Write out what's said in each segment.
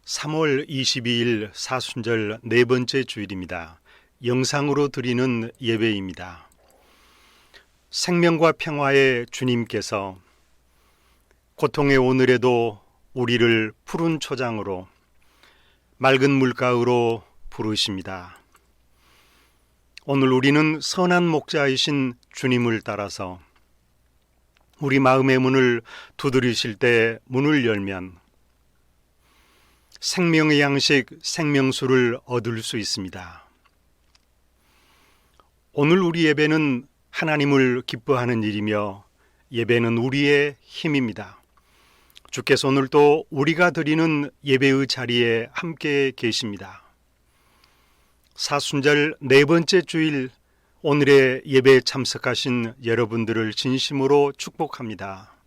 3월 22일 사순절 네 번째 주일입니다. 영상으로 드리는 예배입니다. 생명과 평화의 주님께서 고통의 오늘에도 우리를 푸른 초장으로 맑은 물가으로 부르십니다. 오늘 우리는 선한 목자이신 주님을 따라서 우리 마음의 문을 두드리실 때 문을 열면 생명의 양식, 생명수를 얻을 수 있습니다. 오늘 우리 예배는 하나님을 기뻐하는 일이며 예배는 우리의 힘입니다. 주께서 오늘도 우리가 드리는 예배의 자리에 함께 계십니다. 사순절 네 번째 주일 오늘의 예배에 참석하신 여러분들을 진심으로 축복합니다.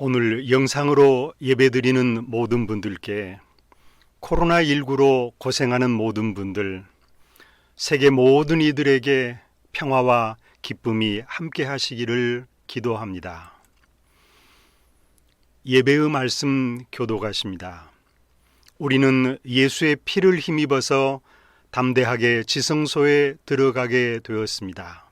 오늘 영상으로 예배드리는 모든 분들께 코로나19로 고생하는 모든 분들, 세계 모든 이들에게 평화와 기쁨이 함께 하시기를 기도합니다. 예배의 말씀 교도가십니다. 우리는 예수의 피를 힘입어서 담대하게 지성소에 들어가게 되었습니다.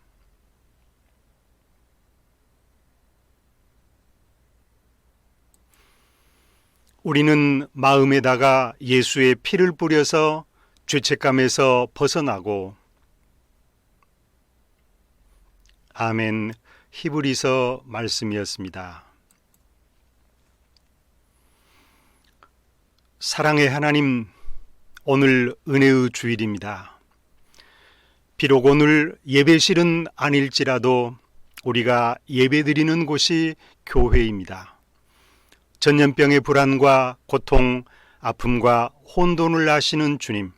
우리는 마음에다가 예수의 피를 뿌려서 죄책감에서 벗어나고 아멘. 히브리서 말씀이었습니다. 사랑의 하나님, 오늘 은혜의 주일입니다. 비록 오늘 예배실은 아닐지라도 우리가 예배드리는 곳이 교회입니다. 전염병의 불안과 고통, 아픔과 혼돈을 아시는 주님,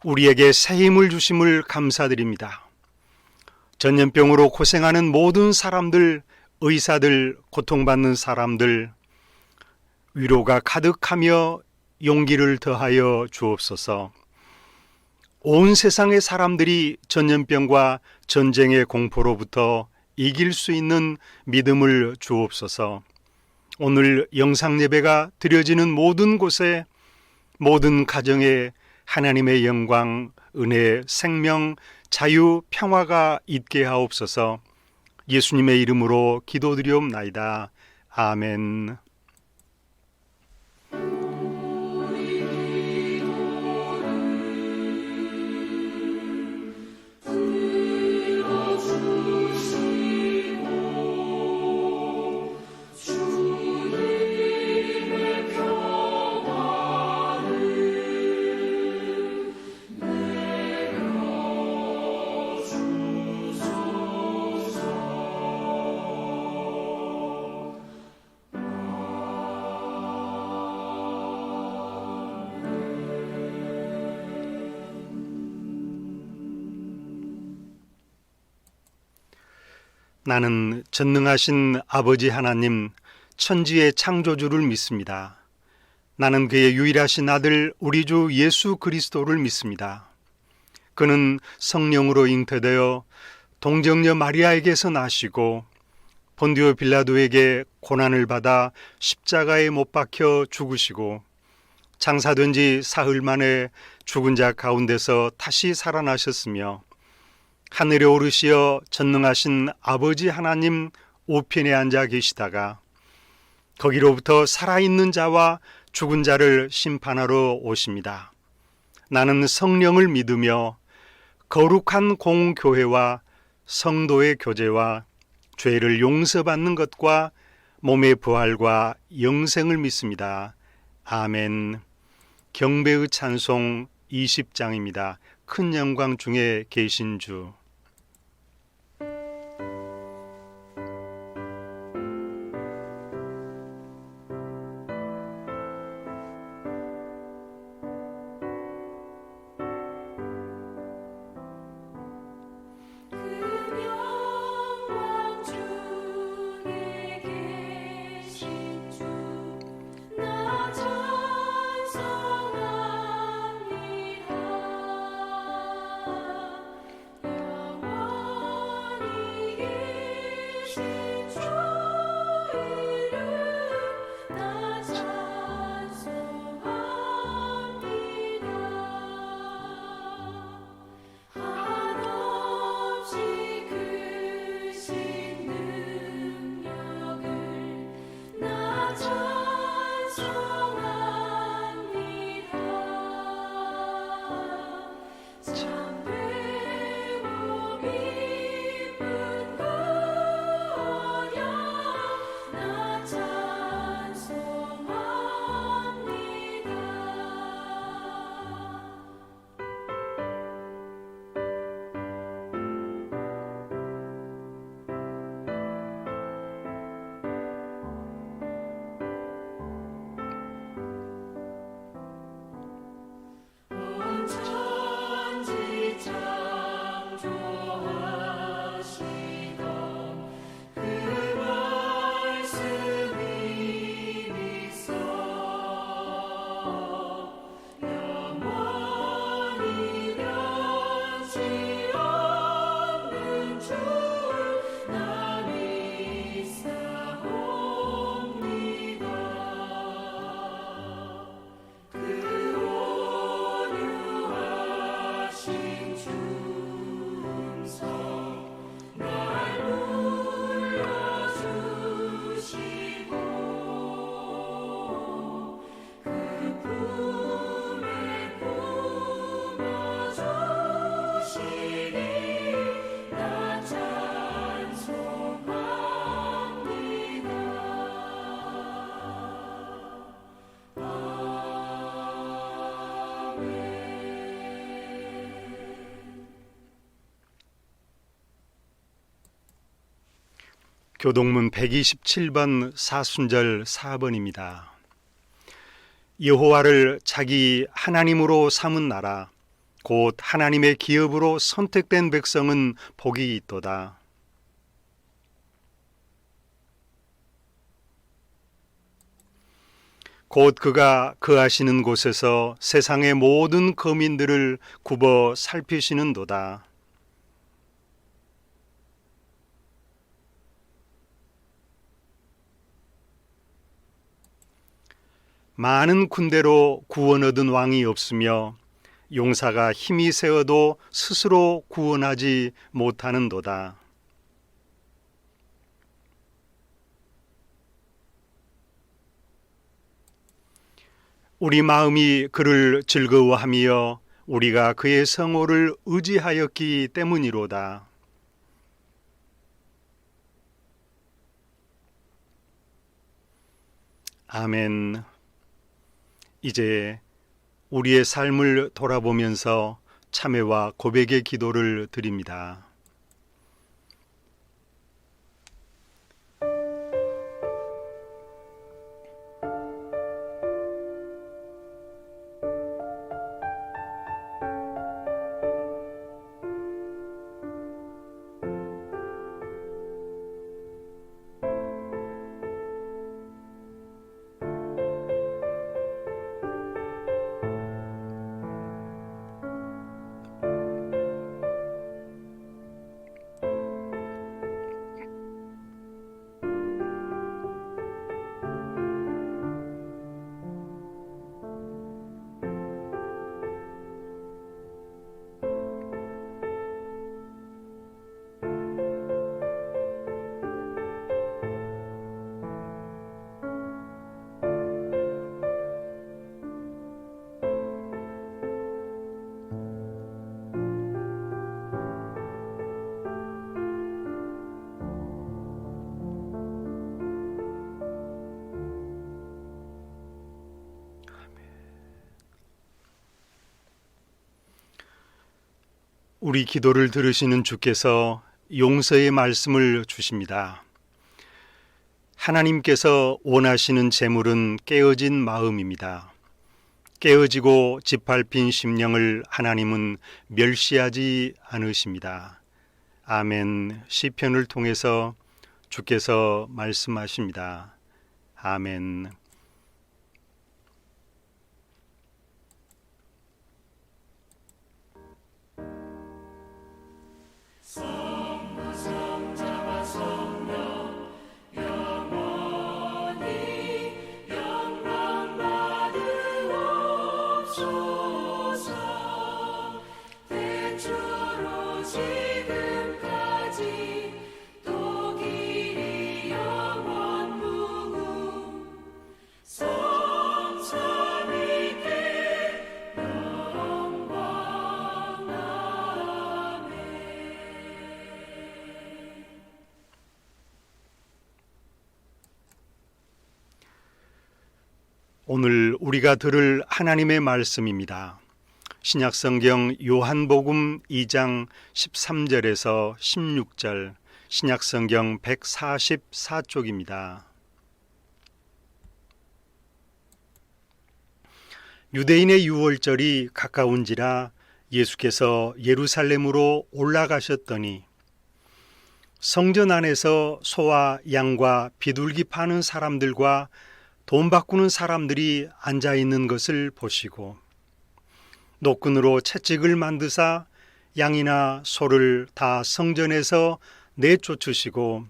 우리에게 새 힘을 주심을 감사드립니다. 전염병으로 고생하는 모든 사람들, 의사들, 고통받는 사람들, 위로가 가득하며 용기를 더하여 주옵소서. 온 세상의 사람들이 전염병과 전쟁의 공포로부터 이길 수 있는 믿음을 주옵소서. 오늘 영상 예배가 드려지는 모든 곳에 모든 가정에 하나님의 영광, 은혜, 생명, 자유, 평화가 있게 하옵소서. 예수님의 이름으로 기도드리옵나이다. 아멘. 나는 전능하신 아버지 하나님, 천지의 창조주를 믿습니다. 나는 그의 유일하신 아들 우리 주 예수 그리스도를 믿습니다. 그는 성령으로 잉태되어 동정녀 마리아에게서 나시고 본디오 빌라도에게 고난을 받아 십자가에 못 박혀 죽으시고 장사된 지 사흘 만에 죽은 자 가운데서 다시 살아나셨으며 하늘에 오르시어 전능하신 아버지 하나님 우편에 앉아 계시다가 거기로부터 살아있는 자와 죽은 자를 심판하러 오십니다. 나는 성령을 믿으며 거룩한 공교회와 성도의 교제와 죄를 용서받는 것과 몸의 부활과 영생을 믿습니다. 아멘. 경배의 찬송 20장입니다. 큰 영광 중에 계신 주. 교동문 127번 사순절 4번입니다. 여호와를 자기 하나님으로 삼은 나라 곧 하나님의 기업으로 선택된 백성은 복이 있도다. 곧 그가 거하시는 곳에서 세상의 모든 거민들을 굽어 살피시는도다. 많은 군대로 구원 얻은 왕이 없으며 용사가 힘이 세어도 스스로 구원하지 못하는도다. 우리 마음이 그를 즐거워하며 우리가 그의 성호를 의지하였기 때문이로다. 아멘. 이제 우리의 삶을 돌아보면서 참회와 고백의 기도를 드립니다. 우리 기도를 들으시는 주께서 용서의 말씀을 주십니다. 하나님께서 원하시는 재물은 깨어진 마음입니다. 깨어지고 짓밟힌 심령을 하나님은 멸시하지 않으십니다. 아멘. 시편을 통해서 주께서 말씀하십니다. 아멘. 오늘 우리가 들을 하나님의 말씀입니다. 신약성경 요한복음 2장 13절에서 16절, 신약성경 144쪽입니다. 유대인의 유월절이 가까운지라 예수께서 예루살렘으로 올라가셨더니 성전 안에서 소와 양과 비둘기 파는 사람들과 돈 바꾸는 사람들이 앉아 있는 것을 보시고 노끈으로 채찍을 만드사 양이나 소를 다 성전에서 내쫓으시고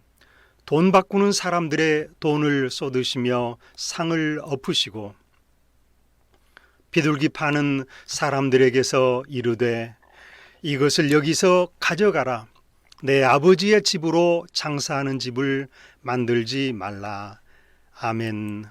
돈 바꾸는 사람들의 돈을 쏟으시며 상을 엎으시고 비둘기 파는 사람들에게서 이르되 이것을 여기서 가져가라. 내 아버지의 집으로 장사하는 집을 만들지 말라. 아멘.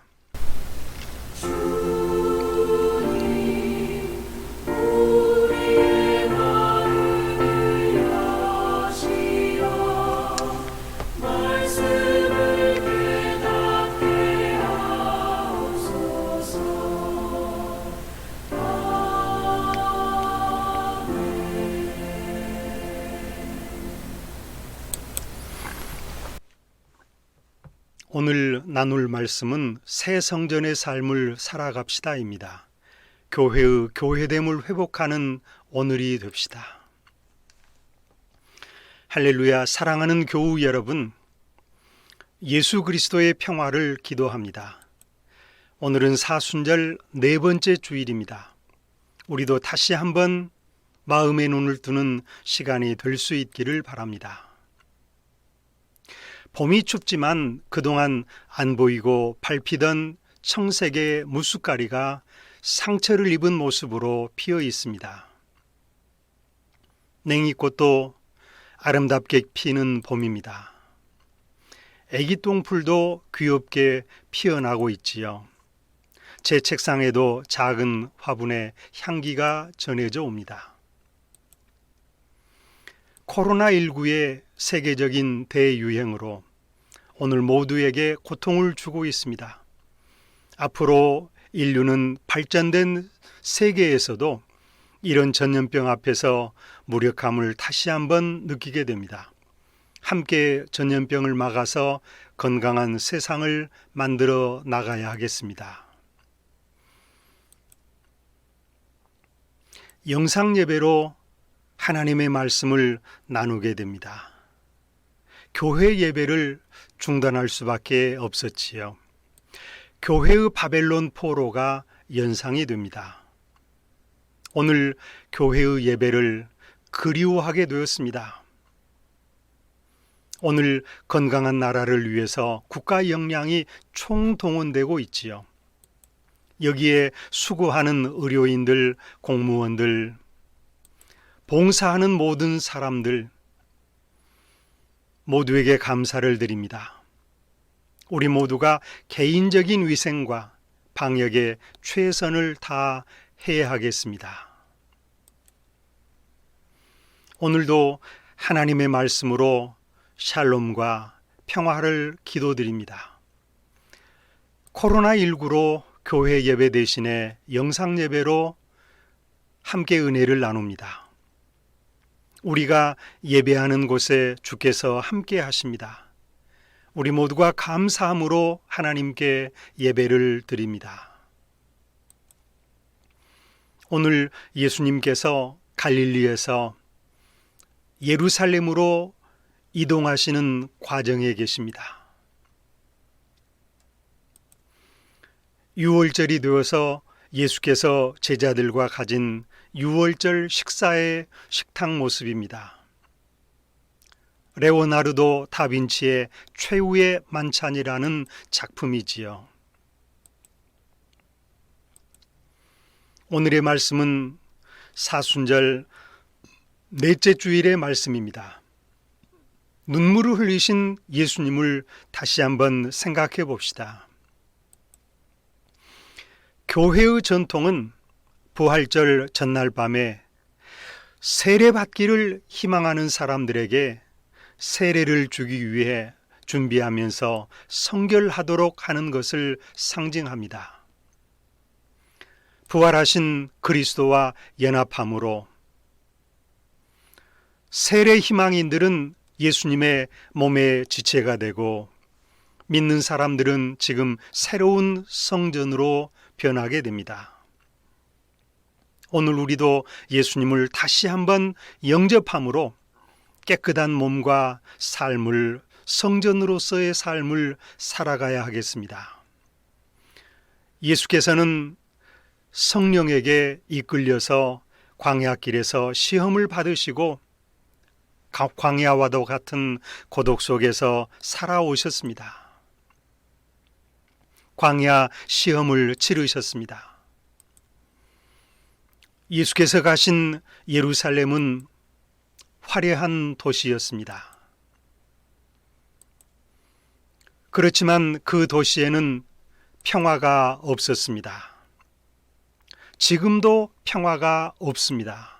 오늘 나눌 말씀은 새 성전의 삶을 살아갑시다입니다. 교회의 교회됨을 회복하는 오늘이 됩시다. 할렐루야. 사랑하는 교우 여러분, 예수 그리스도의 평화를 기도합니다. 오늘은 사순절 네 번째 주일입니다. 우리도 다시 한번 마음의 눈을 뜨는 시간이 될 수 있기를 바랍니다. 봄이 춥지만 그동안 안 보이고 밟히던 청색의 무숫가리가 상처를 입은 모습으로 피어 있습니다. 냉이꽃도 아름답게 피는 봄입니다. 애기 똥풀도 귀엽게 피어나고 있지요. 제 책상에도 작은 화분의 향기가 전해져 옵니다. 코로나19의 세계적인 대유행으로 오늘 모두에게 고통을 주고 있습니다. 앞으로 인류는 발전된 세계에서도 이런 전염병 앞에서 무력함을 다시 한번 느끼게 됩니다. 함께 전염병을 막아서 건강한 세상을 만들어 나가야 하겠습니다. 영상 예배로 하나님의 말씀을 나누게 됩니다. 교회 예배를 중단할 수밖에 없었지요. 교회의 바벨론 포로가 연상이 됩니다. 오늘 교회의 예배를 그리워하게 되었습니다. 오늘 건강한 나라를 위해서 국가 역량이 총동원되고 있지요. 여기에 수고하는 의료인들, 공무원들, 봉사하는 모든 사람들 모두에게 감사를 드립니다. 우리 모두가 개인적인 위생과 방역에 최선을 다해야 하겠습니다. 오늘도 하나님의 말씀으로 샬롬과 평화를 기도드립니다. 코로나19로 교회 예배 대신에 영상 예배로 함께 은혜를 나눕니다. 우리가 예배하는 곳에 주께서 함께 하십니다. 우리 모두가 감사함으로 하나님께 예배를 드립니다. 오늘 예수님께서 갈릴리에서 예루살렘으로 이동하시는 과정에 계십니다. 유월절이 되어서 예수께서 제자들과 가진 유월절 식사의 식탁 모습입니다. 레오나르도 다빈치의 최후의 만찬이라는 작품이지요. 오늘의 말씀은 사순절 넷째 주일의 말씀입니다. 눈물을 흘리신 예수님을 다시 한번 생각해 봅시다. 교회의 전통은 부활절 전날 밤에 세례받기를 희망하는 사람들에게 세례를 주기 위해 준비하면서 성결하도록 하는 것을 상징합니다. 부활하신 그리스도와 연합함으로 세례 희망인들은 예수님의 몸의 지체가 되고 믿는 사람들은 지금 새로운 성전으로 변하게 됩니다. 오늘 우리도 예수님을 다시 한번 영접함으로 깨끗한 몸과 삶을, 성전으로서의 삶을 살아가야 하겠습니다. 예수께서는 성령에게 이끌려서 광야길에서 시험을 받으시고 광야와도 같은 고독 속에서 살아오셨습니다. 광야 시험을 치르셨습니다. 예수께서 가신 예루살렘은 화려한 도시였습니다. 그렇지만 그 도시에는 평화가 없었습니다. 지금도 평화가 없습니다.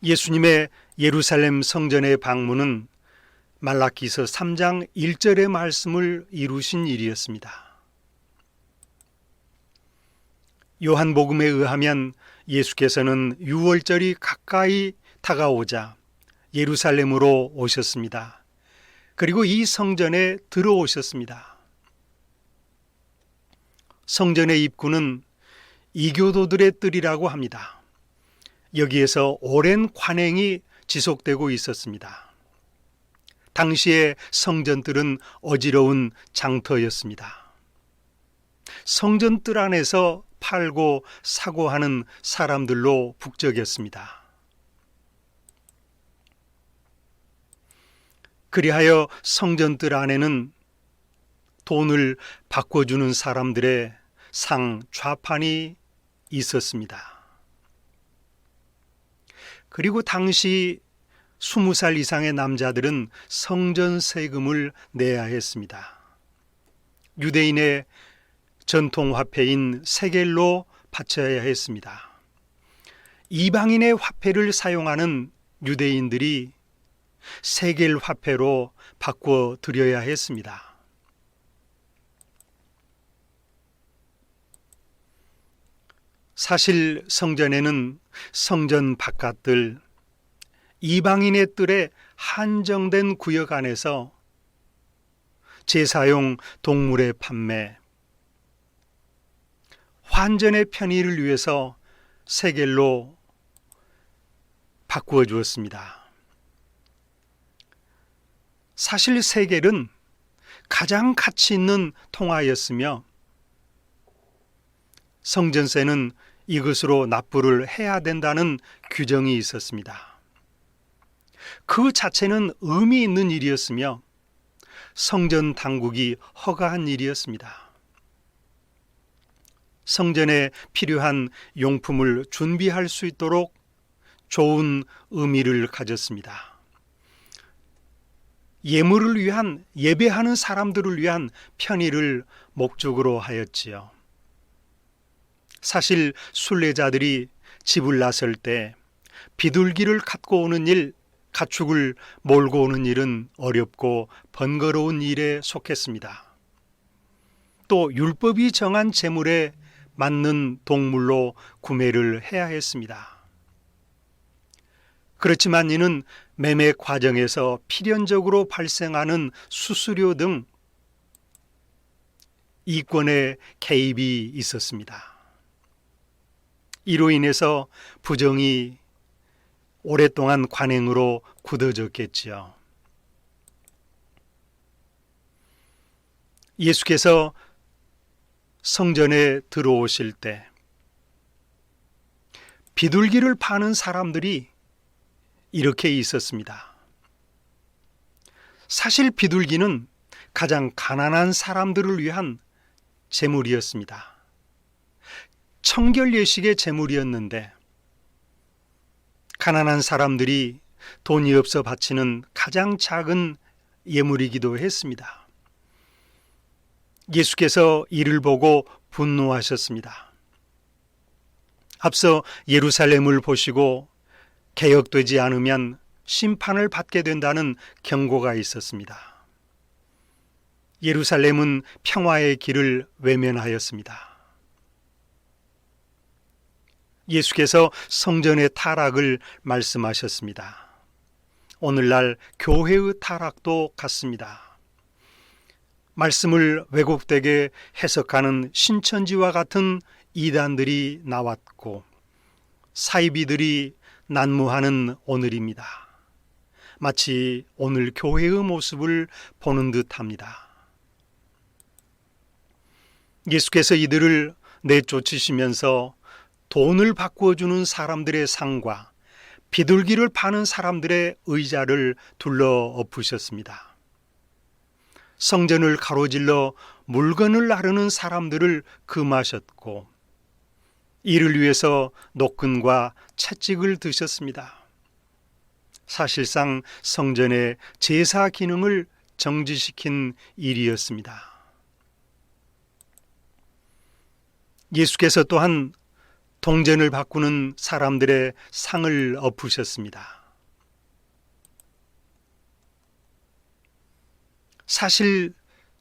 예수님의 예루살렘 성전의 방문은 말라기서 3장 1절의 말씀을 이루신 일이었습니다. 요한복음에 의하면 예수께서는 유월절이 가까이 다가오자 예루살렘으로 오셨습니다. 그리고 이 성전에 들어오셨습니다. 성전의 입구는 이교도들의 뜰이라고 합니다. 여기에서 오랜 관행이 지속되고 있었습니다. 당시의 성전뜰은 어지러운 장터였습니다. 성전뜰 안에서 팔고 사고 하는 사람들로 북적였습니다. 그리하여 성전뜰 안에는 돈을 바꿔주는 사람들의 상 좌판이 있었습니다. 그리고 당시 20살 이상의 남자들은 성전 세금을 내야 했습니다. 유대인의 전통 화폐인 세겔로 바쳐야 했습니다. 이방인의 화폐를 사용하는 유대인들이 세겔 화폐로 바꿔 드려야 했습니다. 사실 성전에는 성전 바깥들, 이방인의 뜰에 한정된 구역 안에서 제사용 동물의 판매, 환전의 편의를 위해서 세겔로 바꾸어 주었습니다. 사실 세겔은 가장 가치 있는 통화였으며 성전세는 이것으로 납부를 해야 된다는 규정이 있었습니다. 그 자체는 의미 있는 일이었으며 성전 당국이 허가한 일이었습니다. 성전에 필요한 용품을 준비할 수 있도록 좋은 의미를 가졌습니다. 예물을 위한, 예배하는 사람들을 위한 편의를 목적으로 하였지요. 사실 순례자들이 집을 나설 때 비둘기를 갖고 오는 일, 가축을 몰고 오는 일은 어렵고 번거로운 일에 속했습니다. 또 율법이 정한 제물에 맞는 동물로 구매를 해야 했습니다. 그렇지만 이는 매매 과정에서 필연적으로 발생하는 수수료 등 이권의 개입이 있었습니다. 이로 인해서 부정이 오랫동안 관행으로 굳어졌겠지요. 예수께서 성전에 들어오실 때 비둘기를 파는 사람들이 이렇게 있었습니다. 사실 비둘기는 가장 가난한 사람들을 위한 제물이었습니다. 청결예식의 제물이었는데 가난한 사람들이 돈이 없어 바치는 가장 작은 예물이기도 했습니다. 예수께서 이를 보고 분노하셨습니다. 앞서 예루살렘을 보시고 개혁되지 않으면 심판을 받게 된다는 경고가 있었습니다. 예루살렘은 평화의 길을 외면하였습니다. 예수께서 성전의 타락을 말씀하셨습니다. 오늘날 교회의 타락도 같습니다. 말씀을 왜곡되게 해석하는 신천지와 같은 이단들이 나왔고 사이비들이 난무하는 오늘입니다. 마치 오늘 교회의 모습을 보는 듯합니다. 예수께서 이들을 내쫓으시면서 돈을 바꾸어주는 사람들의 상과 비둘기를 파는 사람들의 의자를 둘러 엎으셨습니다. 성전을 가로질러 물건을 나르는 사람들을 금하셨고 이를 위해서 노끈과 채찍을 드셨습니다. 사실상 성전의 제사 기능을 정지시킨 일이었습니다. 예수께서 또한 동전을 바꾸는 사람들의 상을 엎으셨습니다. 사실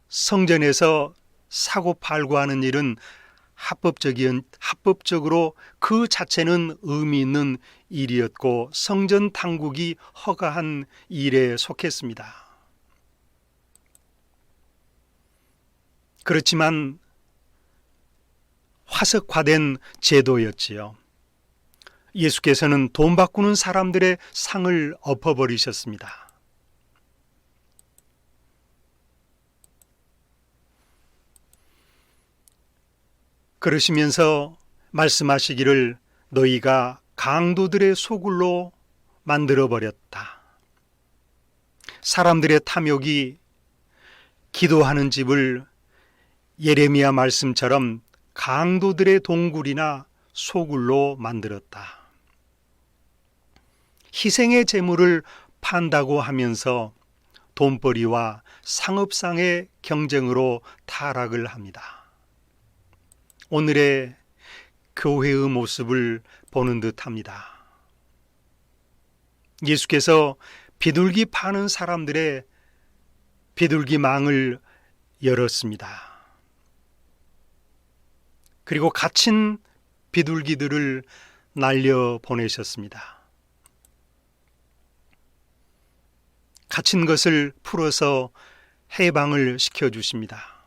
성전에서 사고 팔고 하는 일은 합법적으로 그 자체는 의미 있는 일이었고 성전 당국이 허가한 일에 속했습니다. 그렇지만 화석화된 제도였지요. 예수께서는 돈 바꾸는 사람들의 상을 엎어버리셨습니다. 그러시면서 말씀하시기를 너희가 강도들의 소굴로 만들어버렸다. 사람들의 탐욕이 기도하는 집을 예레미야 말씀처럼 강도들의 동굴이나 소굴로 만들었다. 희생의 제물을 판다고 하면서 돈벌이와 상업상의 경쟁으로 타락을 합니다. 오늘의 교회의 모습을 보는 듯합니다. 예수께서 비둘기 파는 사람들의 비둘기망을 열었습니다. 그리고 갇힌 비둘기들을 날려보내셨습니다. 갇힌 것을 풀어서 해방을 시켜주십니다.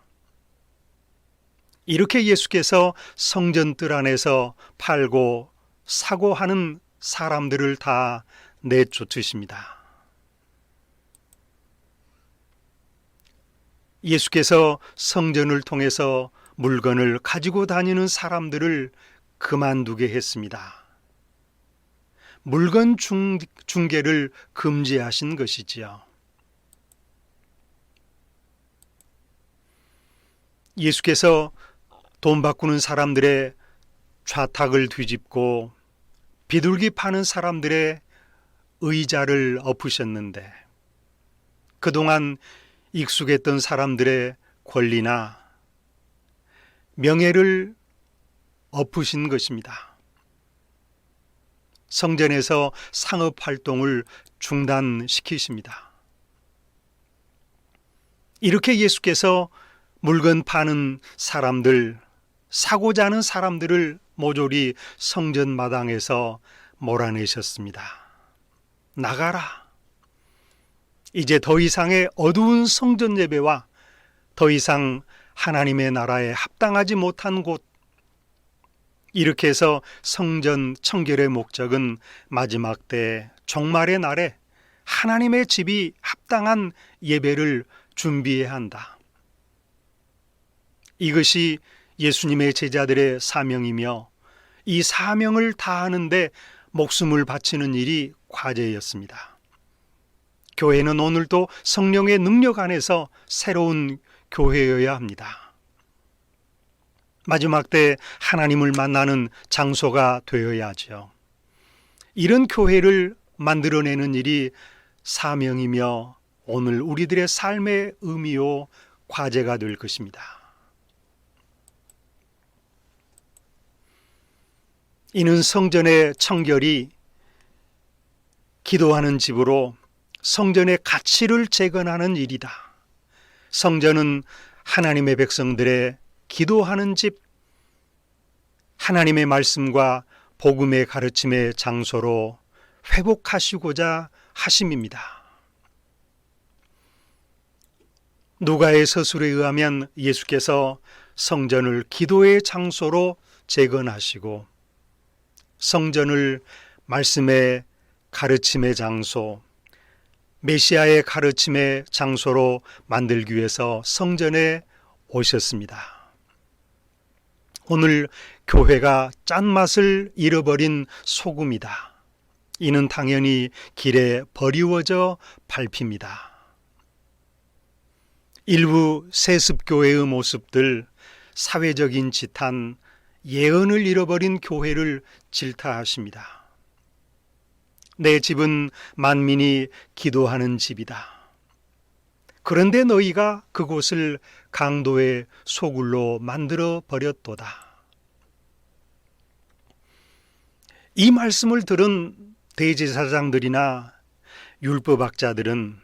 이렇게 예수께서 성전 뜰 안에서 팔고 사고 하는 사람들을 다 내쫓으십니다. 예수께서 성전을 통해서 물건을 가지고 다니는 사람들을 그만두게 했습니다. 물건 중개를 금지하신 것이지요. 예수께서 돈 바꾸는 사람들의 좌탁을 뒤집고 비둘기 파는 사람들의 의자를 엎으셨는데 그동안 익숙했던 사람들의 권리나 명예를 엎으신 것입니다. 성전에서 상업활동을 중단시키십니다. 이렇게 예수께서 물건 파는 사람들, 사고자 하는 사람들을 모조리 성전 마당에서 몰아내셨습니다. 나가라. 이제 더 이상의 어두운 성전 예배와 더 이상 하나님의 나라에 합당하지 못한 곳, 이렇게 해서 성전 청결의 목적은 마지막 때 종말의 날에 하나님의 집이 합당한 예배를 준비해야 한다. 이것이 예수님의 제자들의 사명이며 이 사명을 다하는데 목숨을 바치는 일이 과제였습니다. 교회는 오늘도 성령의 능력 안에서 새로운 교회여야 합니다. 마지막 때 하나님을 만나는 장소가 되어야죠. 이런 교회를 만들어내는 일이 사명이며 오늘 우리들의 삶의 의미요 과제가 될 것입니다. 이는 성전의 청결이 기도하는 집으로 성전의 가치를 재건하는 일이다. 성전은 하나님의 백성들의 기도하는 집, 하나님의 말씀과 복음의 가르침의 장소로 회복하시고자 하심입니다. 누가의 서술에 의하면 예수께서 성전을 기도의 장소로 재건하시고 성전을 말씀의 가르침의 장소, 메시아의 가르침의 장소로 만들기 위해서 성전에 오셨습니다. 오늘 교회가 짠맛을 잃어버린 소금이다. 이는 당연히 길에 버리워져 밟힙니다. 일부 세습교회의 모습들, 사회적인 지탄, 예언을 잃어버린 교회를 질타하십니다. 내 집은 만민이 기도하는 집이다. 그런데 너희가 그곳을 강도의 소굴로 만들어 버렸도다. 이 말씀을 들은 대제사장들이나 율법학자들은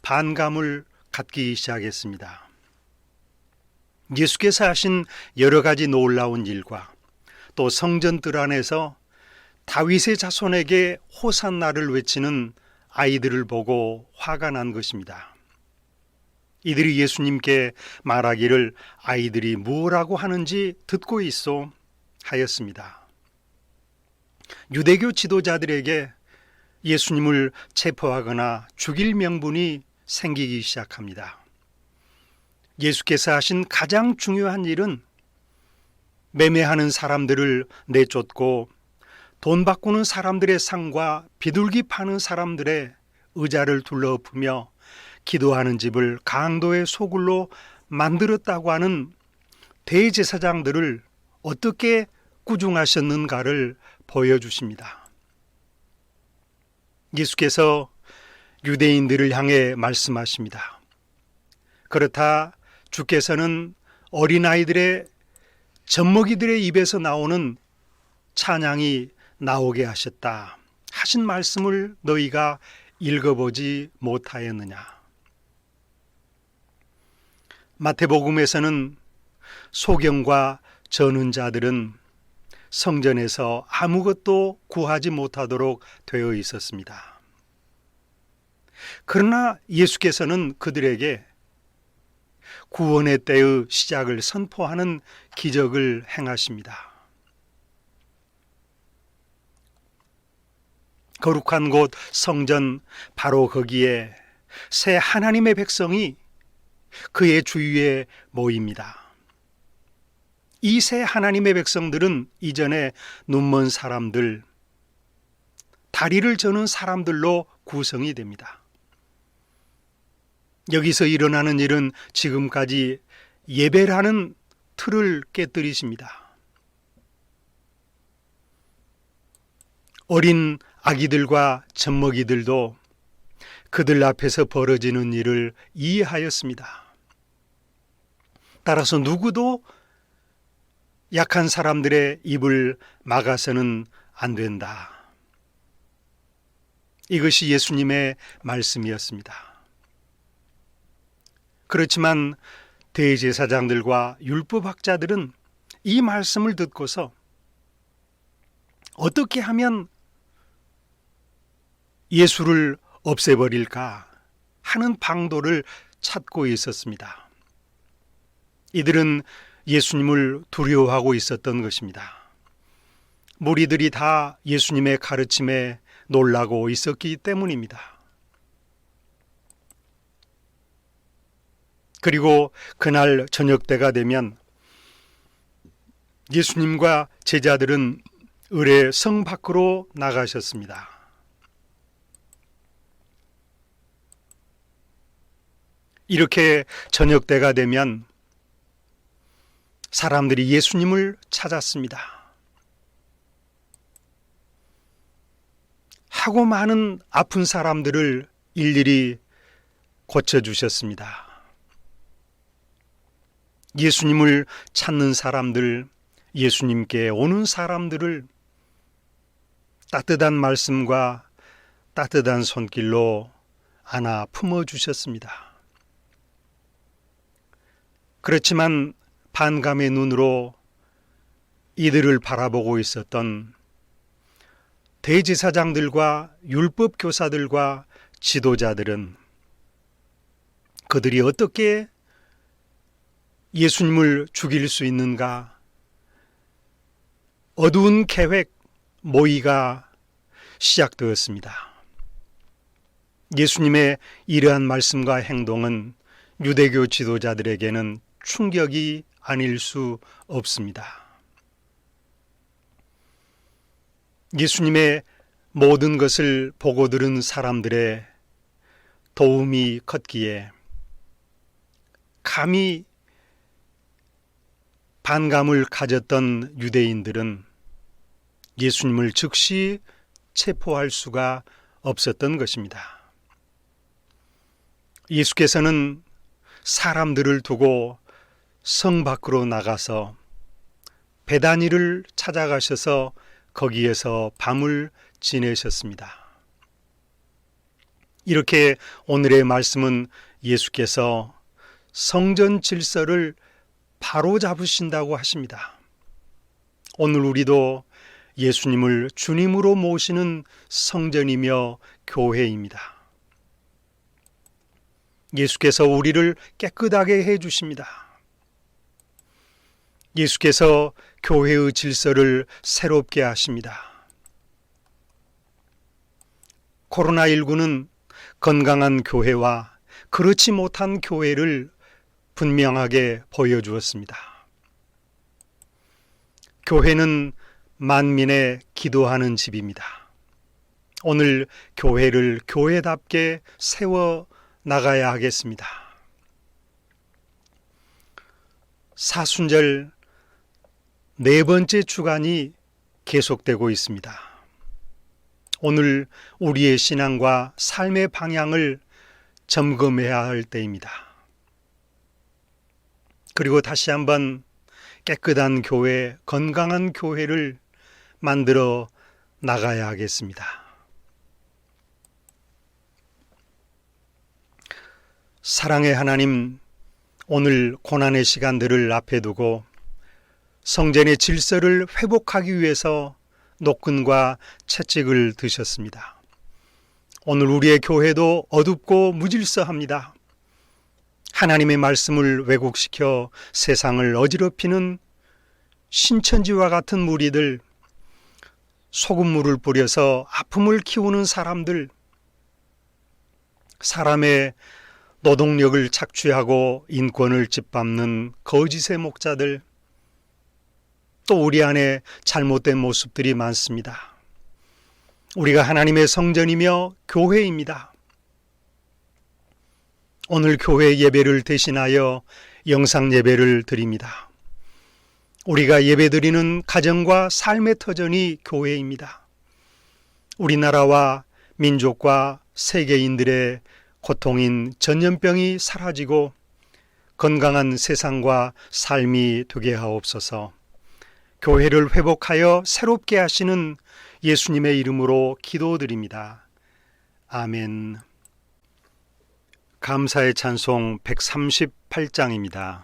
반감을 갖기 시작했습니다. 예수께서 하신 여러 가지 놀라운 일과 또 성전들 안에서 다윗의 자손에게 호산나를 외치는 아이들을 보고 화가 난 것입니다. 이들이 예수님께 말하기를 아이들이 뭐라고 하는지 듣고 있소 하였습니다. 유대교 지도자들에게 예수님을 체포하거나 죽일 명분이 생기기 시작합니다. 예수께서 하신 가장 중요한 일은 매매하는 사람들을 내쫓고 돈 바꾸는 사람들의 상과 비둘기 파는 사람들의 의자를 둘러엎으며 기도하는 집을 강도의 소굴로 만들었다고 하는 대제사장들을 어떻게 꾸중하셨는가를 보여주십니다. 예수께서 유대인들을 향해 말씀하십니다. 그렇다 주께서는 어린아이들의 젖먹이들의 입에서 나오는 찬양이 나오게 하셨다 하신 말씀을 너희가 읽어보지 못하였느냐. 마태복음에서는 소경과 저는 자들은 성전에서 아무것도 구하지 못하도록 되어 있었습니다. 그러나 예수께서는 그들에게 구원의 때의 시작을 선포하는 기적을 행하십니다. 거룩한 곳 성전, 바로 거기에 새 하나님의 백성이 그의 주위에 모입니다. 이 새 하나님의 백성들은 이전에 눈먼 사람들, 다리를 저는 사람들로 구성이 됩니다. 여기서 일어나는 일은 지금까지 예배라는 틀을 깨뜨리십니다. 어린 아기들과 젖먹이들도 그들 앞에서 벌어지는 일을 이해하였습니다. 따라서 누구도 약한 사람들의 입을 막아서는 안 된다. 이것이 예수님의 말씀이었습니다. 그렇지만 대제사장들과 율법학자들은 이 말씀을 듣고서 어떻게 하면 예수를 없애버릴까 하는 방도를 찾고 있었습니다. 이들은 예수님을 두려워하고 있었던 것입니다. 무리들이 다 예수님의 가르침에 놀라고 있었기 때문입니다. 그리고 그날 저녁 때가 되면 예수님과 제자들은 을의 성 밖으로 나가셨습니다. 이렇게 저녁 때가 되면 사람들이 예수님을 찾았습니다. 하고 많은 아픈 사람들을 일일이 고쳐주셨습니다. 예수님을 찾는 사람들, 예수님께 오는 사람들을 따뜻한 말씀과 따뜻한 손길로 안아 품어주셨습니다. 그렇지만 반감의 눈으로 이들을 바라보고 있었던 대제사장들과 율법 교사들과 지도자들은 그들이 어떻게 예수님을 죽일 수 있는가? 어두운 계획, 모의가 시작되었습니다. 예수님의 이러한 말씀과 행동은 유대교 지도자들에게는 충격이 아닐 수 없습니다. 예수님의 모든 것을 보고 들은 사람들의 도움이 컸기에 감히 반감을 가졌던 유대인들은 예수님을 즉시 체포할 수가 없었던 것입니다. 예수께서는 사람들을 두고 성 밖으로 나가서 베다니를 찾아가셔서 거기에서 밤을 지내셨습니다. 이렇게 오늘의 말씀은 예수께서 성전 질서를 바로 잡으신다고 하십니다. 오늘 우리도 예수님을 주님으로 모시는 성전이며 교회입니다. 예수께서 우리를 깨끗하게 해주십니다. 예수께서 교회의 질서를 새롭게 하십니다. 코로나19는 건강한 교회와 그렇지 못한 교회를 분명하게 보여주었습니다. 교회는 만민의 기도하는 집입니다. 오늘 교회를 교회답게 세워 나가야 하겠습니다. 사순절 네 번째 주간이 계속되고 있습니다. 오늘 우리의 신앙과 삶의 방향을 점검해야 할 때입니다. 그리고 다시 한번 깨끗한 교회, 건강한 교회를 만들어 나가야 하겠습니다. 사랑의 하나님, 오늘 고난의 시간들을 앞에 두고 성전의 질서를 회복하기 위해서 노끈과 채찍을 드셨습니다. 오늘 우리의 교회도 어둡고 무질서합니다. 하나님의 말씀을 왜곡시켜 세상을 어지럽히는 신천지와 같은 무리들, 소금물을 뿌려서 아픔을 키우는 사람들, 사람의 노동력을 착취하고 인권을 짓밟는 거짓의 목자들, 또 우리 안에 잘못된 모습들이 많습니다. 우리가 하나님의 성전이며 교회입니다. 오늘 교회 예배를 대신하여 영상 예배를 드립니다. 우리가 예배드리는 가정과 삶의 터전이 교회입니다. 우리나라와 민족과 세계인들의 고통인 전염병이 사라지고 건강한 세상과 삶이 되게 하옵소서. 교회를 회복하여 새롭게 하시는 예수님의 이름으로 기도드립니다. 아멘. 감사의 찬송 138장입니다.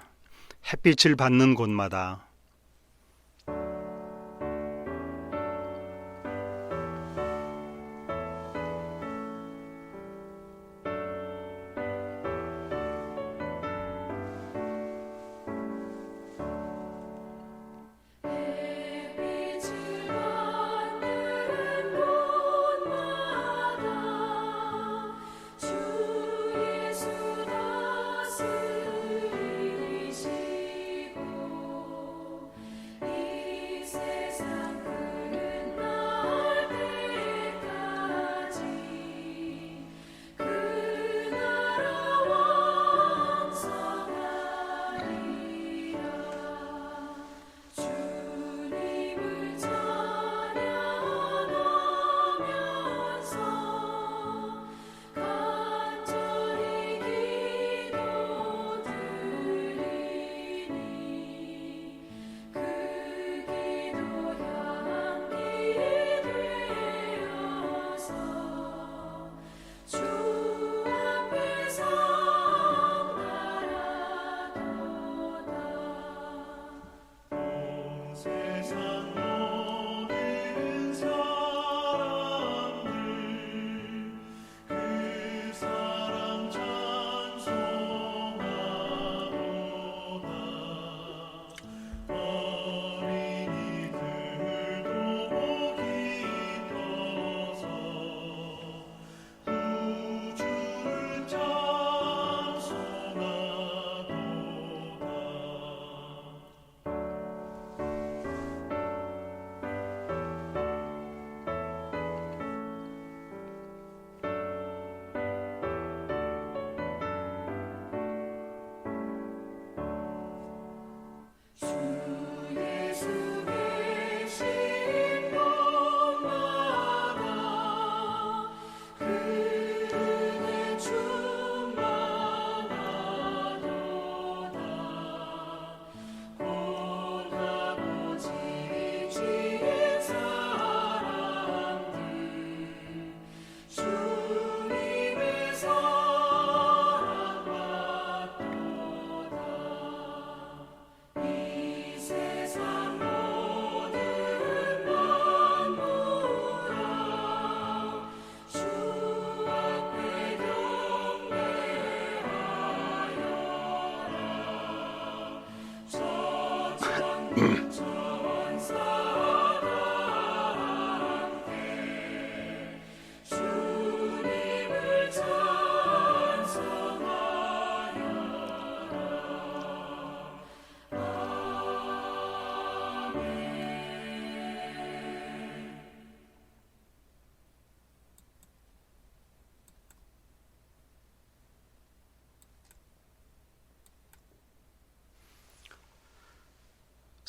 햇빛을 받는 곳마다.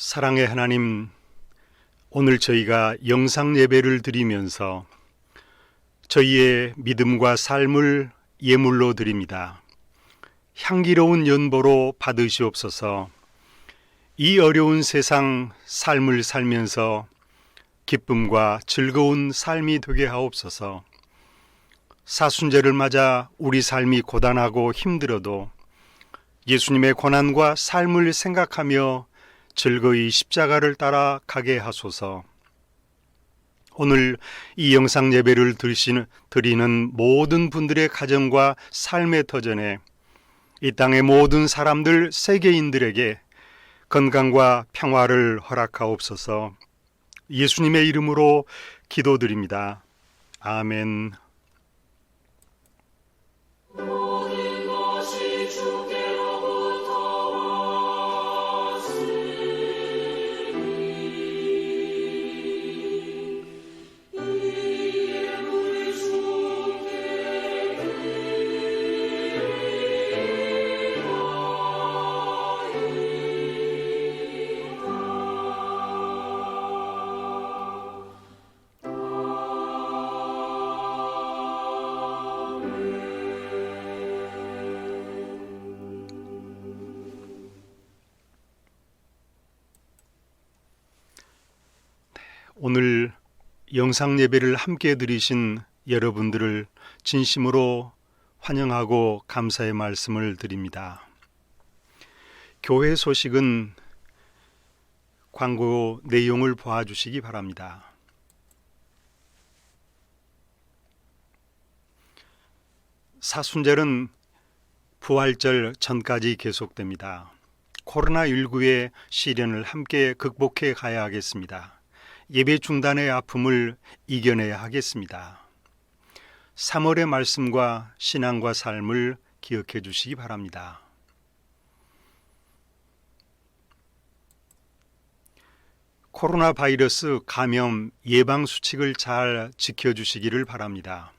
사랑의 하나님, 오늘 저희가 영상 예배를 드리면서 저희의 믿음과 삶을 예물로 드립니다. 향기로운 연보로 받으시옵소서. 이 어려운 세상 삶을 살면서 기쁨과 즐거운 삶이 되게 하옵소서. 사순절을 맞아 우리 삶이 고단하고 힘들어도 예수님의 고난과 삶을 생각하며 즐거이 십자가를 따라 가게 하소서. 오늘 이 영상 예배를 드리는 모든 분들의 가정과 삶의 터전에 이 땅의 모든 사람들, 세계인들에게 건강과 평화를 허락하옵소서. 예수님의 이름으로 기도드립니다. 아멘. 오늘 영상 예배를 함께 드리신 여러분들을 진심으로 환영하고 감사의 말씀을 드립니다. 교회 소식은 광고 내용을 보아주시기 바랍니다. 사순절은 부활절 전까지 계속됩니다. 코로나19의 시련을 함께 극복해 가야 하겠습니다. 예배 중단의 아픔을 이겨내야 하겠습니다. 3월의 말씀과 신앙과 삶을 기억해 주시기 바랍니다. 코로나 바이러스 감염 예방 수칙을 잘 지켜주시기를 바랍니다.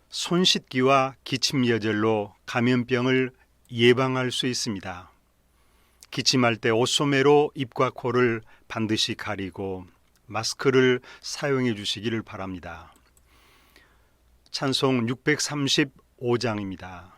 손 씻기와 기침 예절로 감염병을 예방할 수 있습니다. 기침할 때 옷소매로 입과 코를 반드시 가리고 마스크를 사용해 주시기를 바랍니다. 찬송 635장입니다.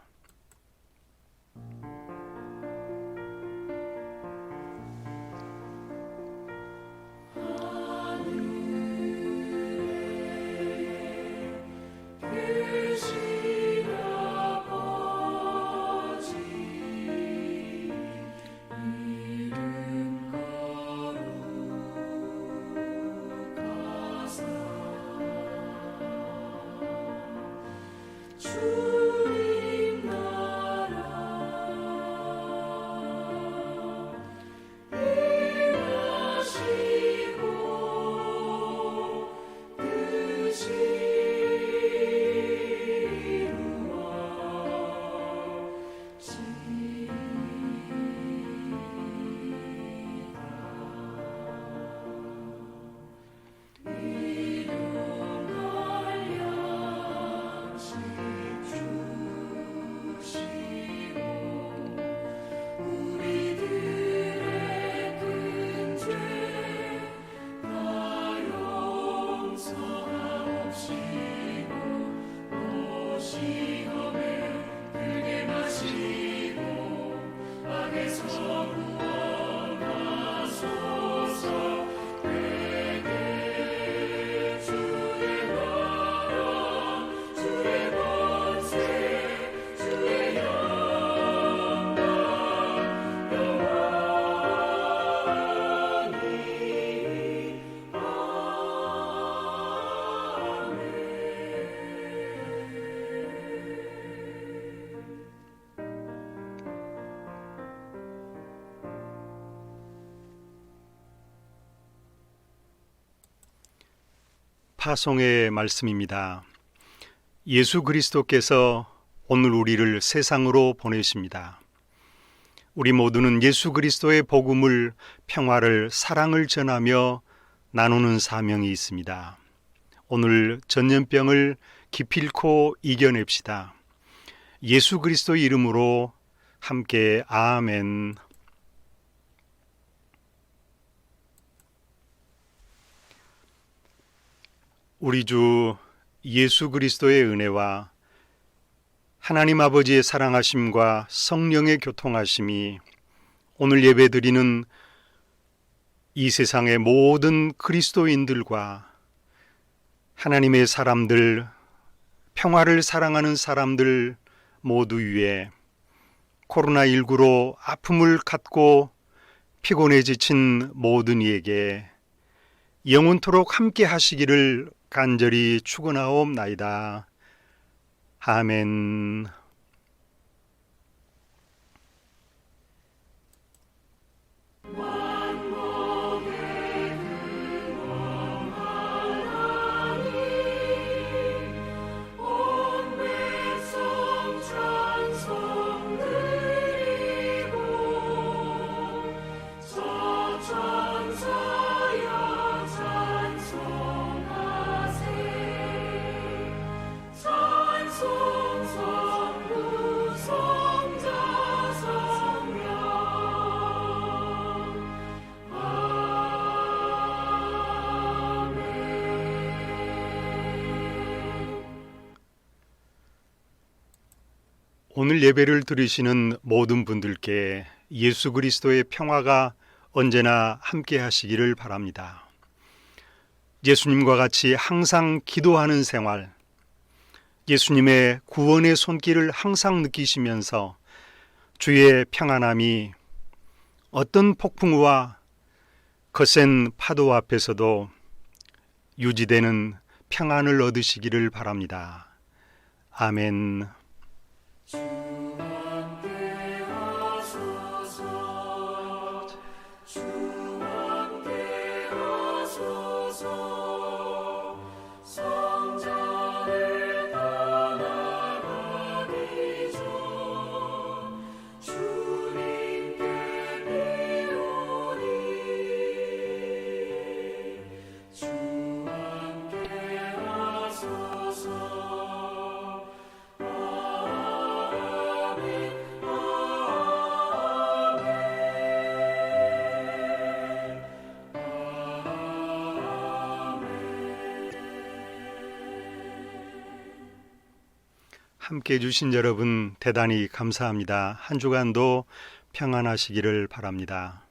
파송의 말씀입니다. 예수 그리스도께서 오늘 우리를 세상으로 보내십니다. 우리 모두는 예수 그리스도의 복음을, 평화를, 사랑을 전하며 나누는 사명이 있습니다. 오늘 전염병을 기필코 이겨냅시다. 예수 그리스도의 이름으로 함께 아멘. 우리 주 예수 그리스도의 은혜와 하나님 아버지의 사랑하심과 성령의 교통하심이 오늘 예배드리는 이 세상의 모든 그리스도인들과 하나님의 사람들, 평화를 사랑하는 사람들 모두 위에 코로나19로 아픔을 갖고 피곤해 지친 모든 이에게 영원토록 함께 하시기를 간절히 축원하옵나이다. 아멘. 오늘 예배를 들으시는 모든 분들께 예수 그리스도의 평화가 언제나 함께 하시기를 바랍니다. 예수님과 같이 항상 기도하는 생활, 예수님의 구원의 손길을 항상 느끼시면서 주의 평안함이 어떤 폭풍우와 거센 파도 앞에서도 유지되는 평안을 얻으시기를 바랍니다. 아멘. 주 함께 하소서, 주 함께 하소서, 성전을 떠나가기 전 주님께 비오니, 주 함께 하소서. 함께해 주신 여러분 대단히 감사합니다. 한 주간도 평안하시기를 바랍니다.